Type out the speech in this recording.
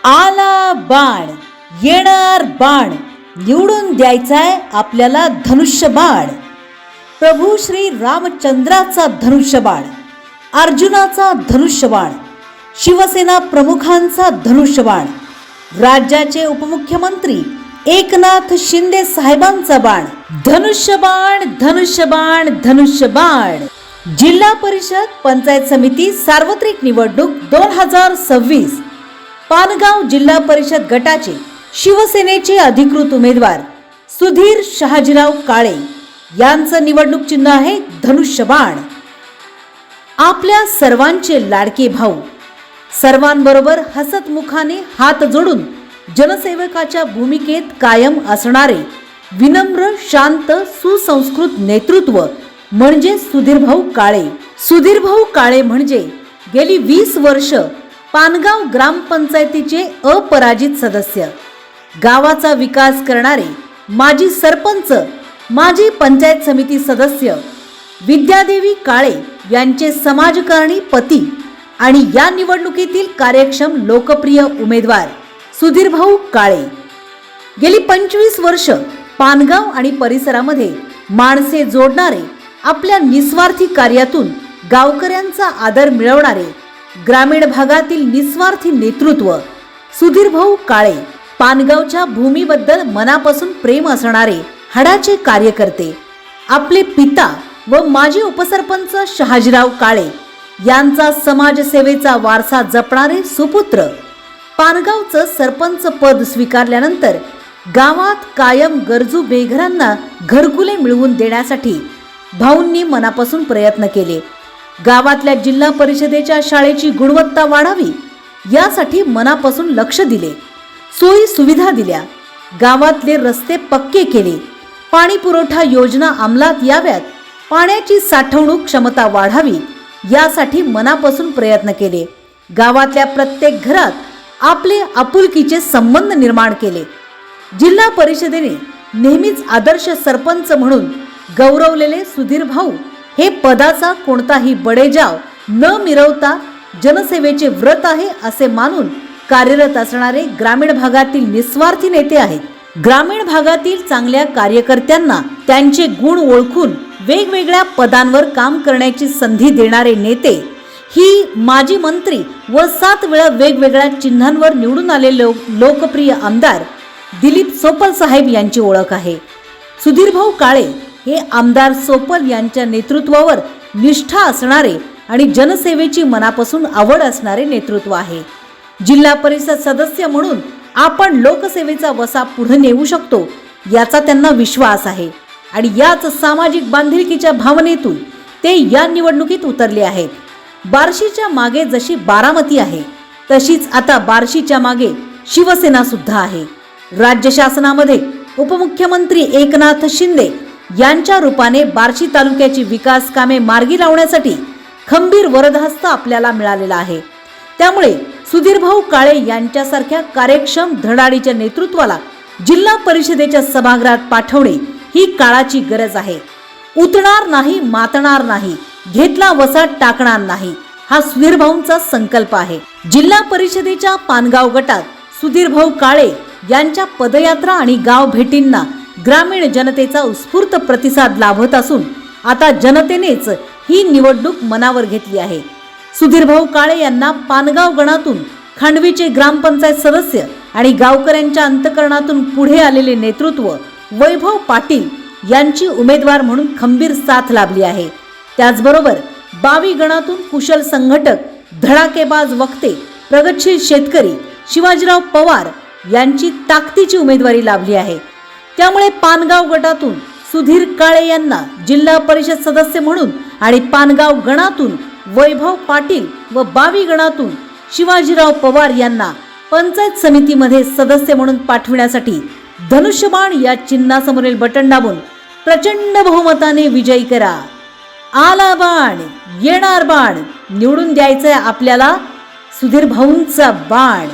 आला बाण येणार बाण निवडून द्यायचाय आपल्याला धनुष्यबाण। प्रभू श्री रामचंद्राचा धनुष्यबाण, अर्जुनाचा धनुष्यबाण, शिवसेना प्रमुखांचा धनुष्यबाण, राज्याचे उपमुख्यमंत्री एकनाथ शिंदे साहेबांचा बाण। धनुष्यबाण धनुष्यबाण धनुष्यबाण। जिल्हा परिषद पंचायत समिती सार्वत्रिक निवडणूक 2026 पानगाव जिल्हा परिषद गटाचे शिवसेनेचे अधिकृत उमेदवार सुधीर शहाजीराव काळे यांचं निवडणूक चिन्ह आहे धनुष्यबाण। आपल्या सर्वांचे लाडके भाऊ, सर्वांबरोबर हसतमुखाने हात जोडून जनसेवकाच्या भूमिकेत कायम असणारे विनम्र, शांत, सुसंस्कृत नेतृत्व म्हणजे सुधीरभाऊ काळे। सुधीरभाऊ काळे म्हणजे गेली 20 वर्ष पानगाव ग्रामपंचायतीचे अपराजित सदस्य, गावाचा विकास करणारे माजी सरपंच, माजी पंचायत समिती सदस्य विद्यादेवी काळे यांचे समाजकारणी पती आणि या निवडणुकीतील कार्यक्षम लोकप्रिय उमेदवार सुधीरभाऊ काळे। गेली 25 वर्ष पानगाव आणि परिसरामध्ये माणसे जोडणारे, आपल्या निस्वार्थी कार्यातून गावकऱ्यांचा आदर मिळवणारे, ग्रामीण भागातील निस्वार्थी नेतृत्व सुधीरभाऊ काळे। पानगावच्या भूमीबद्दल मनापासून प्रेम असणारे हाडाचे कार्यकर्ते, आपले पिता व माजी उपसरपंच शहाजीराव काळे यांचा समाजसेवेचा वारसा जपणारे सुपुत्र। पानगावचं सरपंच पद स्वीकारल्यानंतर गावात कायम गरजू बेघरांना घरकुले मिळवून देण्यासाठी भाऊंनी मनापासून प्रयत्न केले। गावातल्या जिल्हा परिषदेच्या शाळेची गुणवत्ता वाढावी यासाठी मनापासून लक्ष दिले, सोयी सुविधा दिल्या, गावातले रस्ते पक्के केले, पाणी पुरवठा योजना अंमलात याव्यात, पाण्याची साठवणूक क्षमता वाढावी यासाठी मनापासून प्रयत्न केले। गावातल्या प्रत्येक घरात आपले आपुलकीचे संबंध निर्माण केले। जिल्हा परिषदेने नेहमीच आदर्श सरपंच म्हणून गौरवलेले सुधीरभाऊ हे पदाचा कोणताही बडेजाव न मिरवता जनसेवेचे व्रत आहे असे मानून कार्यरत असणारे ग्रामीण भागातील निस्वार्थी नेते आहेत। ग्रामीण भागातील चांगल्या कार्यकर्त्यांना त्यांचे गुण ओळखून वेगवेगळ्या पदांवर काम करण्याची संधी देणारे नेते ही माजी मंत्री व 7 वेळा वेगवेगळ्या चिन्हांवर निवडून आलेले लोकप्रिय आमदार दिलीप सोपल साहेब यांची ओळख आहे। सुधीरभाऊ काळे हे आमदार सोपल यांच्या नेतृत्वावर निष्ठा असणारे आणि जनसेवेची मनापासून आवड असणारे नेतृत्व आहे। जिल्हा परिषद सदस्य म्हणून आपण लोकसेवेचा वसा पुढे नेऊ शकतो याचा त्यांना विश्वास आहे आणि याच सामाजिक बांधिलकीच्या भावनेतून ते या निवडणुकीत उतरले आहेत। बार्शीच्या मागे जशी बारामती आहे तशीच आता बार्शीच्या मागे शिवसेना सुद्धा आहे। राज्य शासनामध्ये उपमुख्यमंत्री एकनाथ शिंदे यांच्या रूपाने बार्शी तालुक्याची विकास कामे मार्गी लावण्यासाठी खंबीर वरदहस्त आपल्याला मिळालेला आहे। त्यामुळे सुधीरभाऊ काळे यांच्यासारख्या कार्यक्षम धडाडीच्या नेतृत्वाला जिल्हा परिषदेच्या सभागृहात पाठवणे ही काळाची गरज आहे। उतणार नाही, मातणार नाही, घेतला वसा टाकणार नाही, हा सुधीरभाऊंचा संकल्प आहे। जिल्हा परिषदेच्या पानगाव गटात सुधीरभाऊ काळे यांच्या पदयात्रा आणि गाव भेटींना ग्रामीण जनतेचा उत्स्फूर्त प्रतिसाद लाभत असून आता जनतेनेच ही निवडणूक मनावर घेतली आहे। सुधीरभाऊ काळे यांना पानगाव गणातून खांडवीचे ग्रामपंचायत सदस्य आणि गावकऱ्यांच्या अंतकरणातून पुढे आलेले नेतृत्व वैभव पाटील यांची उमेदवार म्हणून खंबीर साथ लाभली आहे। त्याचबरोबर 22 गणातून कुशल संघटक, धडाकेबाज वक्ते, प्रगतशील शेतकरी शिवाजीराव पवार यांची ताकदीची उमेदवारी लाभली आहे। त्यामुळे पानगाव गटातून सुधीर काळे यांना जिल्हा परिषद सदस्य म्हणून आणि पानगाव गणातून वैभव पाटील व 22 गणातून शिवाजीराव पवार यांना पंचायत समितीमध्ये सदस्य म्हणून पाठविण्यासाठी धनुष्यबाण या चिन्हासमोरील बटन दाबून प्रचंड बहुमताने विजयी करा। आला बाण येणार बाण निवडून द्यायचंय आपल्याला सुधीरभाऊंचा बाण।